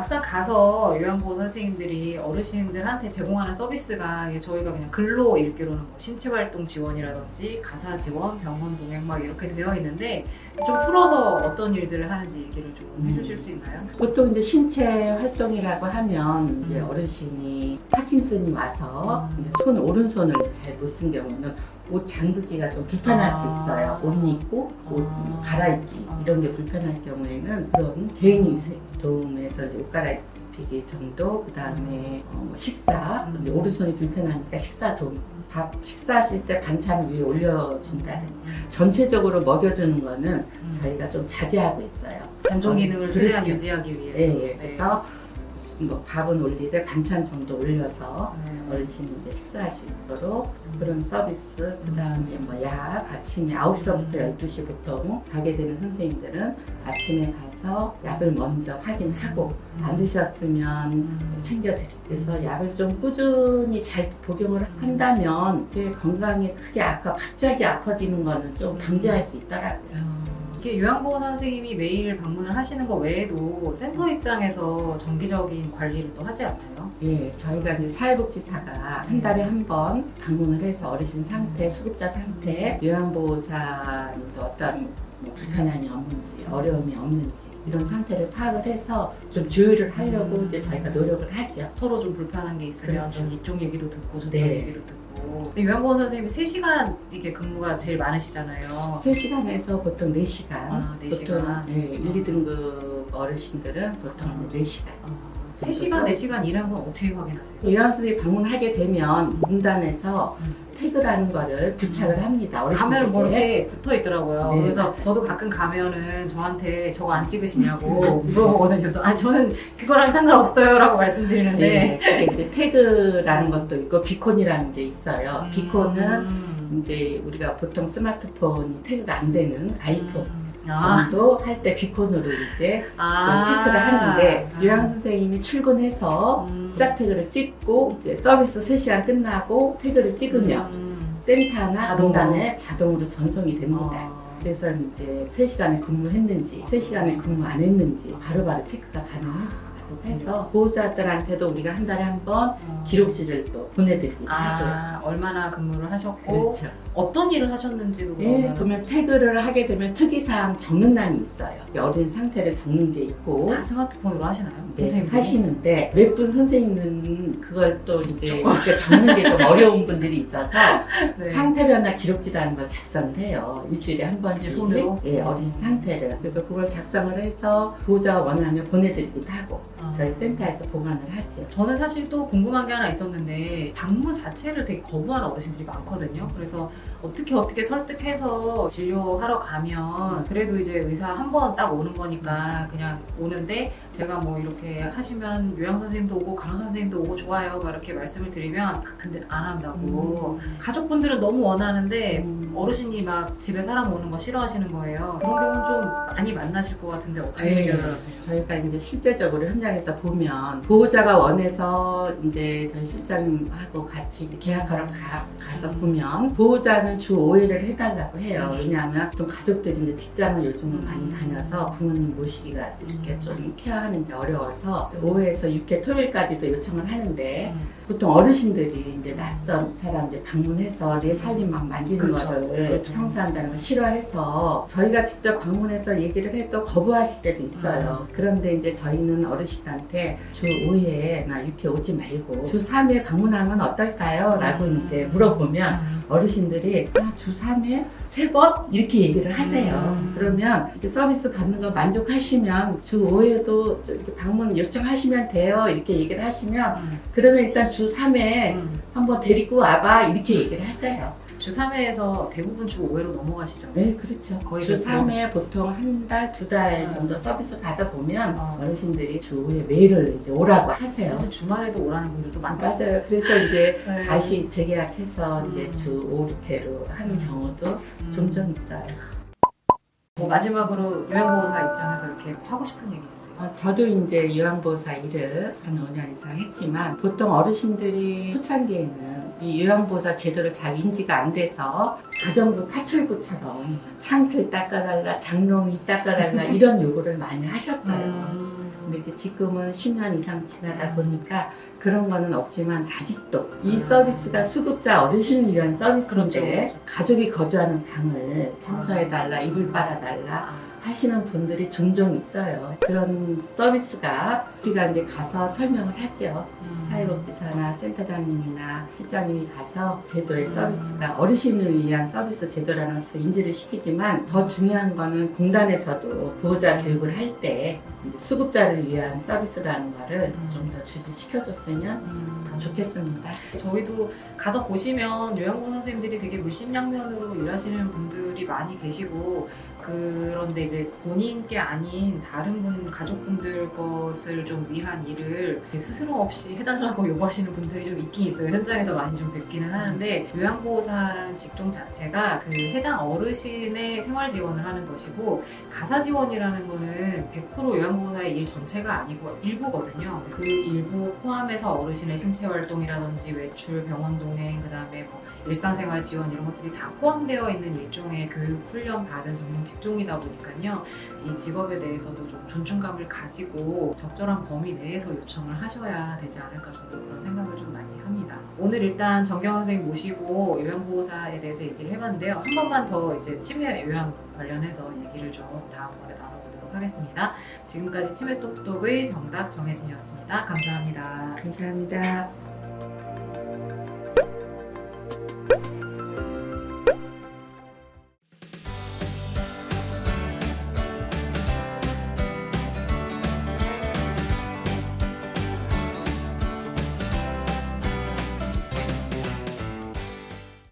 막상 가서 요양보호 선생님들이 어르신들한테 제공하는 서비스가 저희가 그냥 글로 읽기로는 뭐 신체활동 지원이라든지 가사 지원, 병원 동행 막 이렇게 되어 있는데 좀 풀어서 어떤 일들을 하는지 얘기를 좀 해주실 수 있나요? 보통 이제 신체 활동이라고 하면 이제 어르신이 파킨슨이 와서 이제 손 오른손을 잘 못 쓴 경우는 옷 잠그기가 좀 불편할 수 있어요. 옷 입고 옷 갈아입기 이런 게 불편할 경우에는 그런 개인 도움에서 옷 갈아입히기 정도, 그 다음에 식사, 근데 오른손이 불편하니까 식사 도움, 밥 식사하실 때 반찬 위에 올려준다든지 전체적으로 먹여주는 거는 저희가 좀 자제하고 있어요. 잔존 기능을 최대한 그렇죠. 유지하기 위해서. 네. 그래서 뭐 밥은 올리되 반찬 정도 올려서 어르신이 이제 식사할 수 있도록 그런 서비스, 그 다음에 뭐 약, 아침에 9시부터 12시 보통 가게 되는 선생님들은 아침에 가서 약을 먼저 확인하고 안 드셨으면 챙겨드리고, 그래서 약을 좀 꾸준히 잘 복용을 한다면 건강에 크게 갑자기 아파지는 거는 좀 방지할 수 있더라고요. 이게 요양보호 선생님이 매일 방문을 하시는 거 외에도 센터 입장에서 정기적인 관리를 또 하지 않나요? 예, 저희가 이제 사회복지사가 한 달에 한 번 방문을 해서 어르신 상태, 수급자 상태, 요양보호사님 또 어떤 뭐 불편함이 없는지, 어려움이 없는지 이런 상태를 파악을 해서 좀 조율을 하려고 이제 저희가 노력을 하죠. 서로 좀 불편한 게 있으면 그렇죠. 좀 이쪽 얘기도 듣고 저쪽 네. 얘기도 듣고. 근데 요양보호 선생님이 3시간 이게 근무가 제일 많으시잖아요. 3시간에서 보통 4시간. 아, 4시간. 보통 1, 2등급 어르신들은 보통 4시간. 3시간, 4시간 일한 건 어떻게 확인하세요? 요양선생님이 방문하게 되면 문단에서 태그라는 거를 부착을 합니다. 가면은 뭐 어르신들에게. 이렇게 붙어 있더라고요. 네. 그래서 저도 가끔 가면은 저한테 저거 안 찍으시냐고 물어보거든요. 그래서 저는 그거랑 상관없어요 라고 말씀드리는데. 네, 그게 이제 태그라는 것도 있고 비콘이라는 게 있어요. 비콘은 이제 우리가 보통 스마트폰이 태그가 안 되는 아이폰 정도 할 때 비콘으로 이제 체크를 하는데, 요양 선생님이 출근해서 시작 태그를 찍고 이제 서비스 3시간 끝나고 태그를 찍으면 센터나 공단에 자동으로 전송이 됩니다. 그래서 이제 3시간을 근무했는지 3시간을 근무 안 했는지 바로바로 체크가 가능해서 해서 보호자들한테도 우리가 한 달에 한 번 기록지를 또 보내드리기도 하고요. 얼마나 근무를 하셨고 그렇죠. 어떤 일을 하셨는지도 예, 그러면 태그를 하게 되면 특이사항 적는欄이 있어요. 어린 상태를 적는 게 있고 다 스마트폰으로 하시나요? 네, 선생님들이? 하시는데 몇 분 선생님은 그걸 또 이제 이렇게 적는 게 좀 어려운 분들이 있어서 네. 상태 변화 기록지라는 걸 작성을 해요. 일주일에 한 번씩 손으로? 예, 어린 상태를. 그래서 그걸 작성을 해서 보호자가 원하면 보내드리기도 하고 저희 센터에서 보관을 하죠. 저는 사실 또 궁금한 게 하나 있었는데 방문 자체를 되게 거부하는 어르신들이 많거든요. 그래서 어떻게 설득해서 진료하러 가면 그래도 이제 의사 한 번 딱 오는 거니까 그냥 오는데, 제가 뭐 이렇게 하시면 요양 선생님도 오고 간호사 선생님도 오고 좋아요 막 이렇게 말씀을 드리면 안 한다고. 가족분들은 너무 원하는데 어르신이 막 집에 사람 오는 거 싫어하시는 거예요. 그런 경우는 좀 많이 만나실 것 같은데 어떻게 네. 해결을 하세요? 저희가 이제 실제적으로 현장에서 보면 보호자가 원해서 이제 저희 실장님하고 같이 계약하러 가서 보면 보호자는 주 5회를 해달라고 해요. 왜냐하면 또 가족들이 이제 직장을 요즘은 많이 다녀서 부모님 모시기가 이렇게 좀 케어하는 게 어려워서 5회에서 6회 토요일까지도 요청을 하는데, 보통 어르신들이 이제 낯선 사람 이제 방문해서 내 살림 막 만지는 그렇죠. 거를 그렇죠. 청소한다는 걸 싫어해서 저희가 직접 방문해서 얘기를 해도 거부하실 때도 있어요. 그런데 이제 저희는 어르신한테 주 5회나 6회 오지 말고 주 3회 방문하면 어떨까요? 라고 이제 물어보면 어르신들이 주 3회? 3번? 이렇게 얘기를 하세요. 그러면 이렇게 서비스 받는 거 만족하시면 주 5회도 이렇게 방문 요청하시면 돼요. 이렇게 얘기를 하시면 그러면 일단 주 3회 한번 데리고 와봐. 이렇게 얘기를 하세요. 주 3회에서 대부분 주 5회로 넘어가시죠? 네, 그렇죠. 거의 주 그렇죠. 3회 보통 한 달, 2달 정도 서비스 받아보면 어르신들이 주 5회 매일을 이제 오라고 하세요. 사실 주말에도 오라는 분들도 많고. 맞아요. 그래서 이제 네. 다시 재계약해서 이제 주 5, 6회로 하는 경우도 종종 있어요. 뭐 마지막으로 요양보호사 입장에서 이렇게 하고 싶은 얘기 있으세요? 저도 이제 요양보호사 일을 한 5년 이상 했지만 보통 어르신들이 초창기에는 이 요양보호사 제도를 잘 인지가 안 돼서 가정부 파출부처럼 창틀 닦아달라, 장롱 위 닦아달라 이런 요구를 많이 하셨어요. 근데 이제 지금은 10년 이상 지나다 보니까 그런 거는 없지만 아직도 이 음. 서비스가 수급자 어르신을 위한 서비스인데 그렇죠. 가족이 거주하는 방을 청소해달라, 이불 빨아달라 하시는 분들이 종종 있어요. 그런 서비스가 우리가 이제 가서 설명을 하죠. 사회복지사나 센터장님이나 실장님이 가서 제도의 서비스가 어르신을 위한 서비스 제도라는 것을 인지를 시키지만 더 중요한 거는 공단에서도 보호자 교육을 할 때 수급자를 위한 서비스라는 거를 좀 더 주지시켜줬으면 더 좋겠습니다. 저희도 가서 보시면 요양보 선생님들이 되게 물심양면으로 일하시는 분들이 많이 계시고, 그런데 이제 본인께 아닌 다른 분, 가족분들 것을 좀 위한 일을 스스럼 없이 해달라고 요구하시는 분들이 좀 있긴 있어요. 현장에서 많이 좀 뵙기는 하는데, 요양보호사라는 직종 자체가 그 해당 어르신의 생활 지원을 하는 것이고, 가사 지원이라는 거는 100% 요양보호사의 일 전체가 아니고 일부거든요. 그 일부 포함해서 어르신의 신체 활동이라든지 외출, 병원 동행, 그 다음에 뭐 일상생활 지원 이런 것들이 다 포함되어 있는 일종의 교육 훈련 받은 전문 직종이다 보니까요. 이 직업에 대해서도 좀 존중감을 가지고 적절한 범위 내에서 요청을 하셔야 되지 않을까, 저도 그런 생각을 좀 많이 합니다. 오늘 일단 정경 선생님 모시고 요양보호사에 대해서 얘기를 해봤는데요. 한 번만 더 이제 치매 요양 관련해서 얘기를 좀 다음번에 나눠보도록 하겠습니다. 지금까지 치매 똑똑의 정답 정혜진이었습니다. 감사합니다. 감사합니다.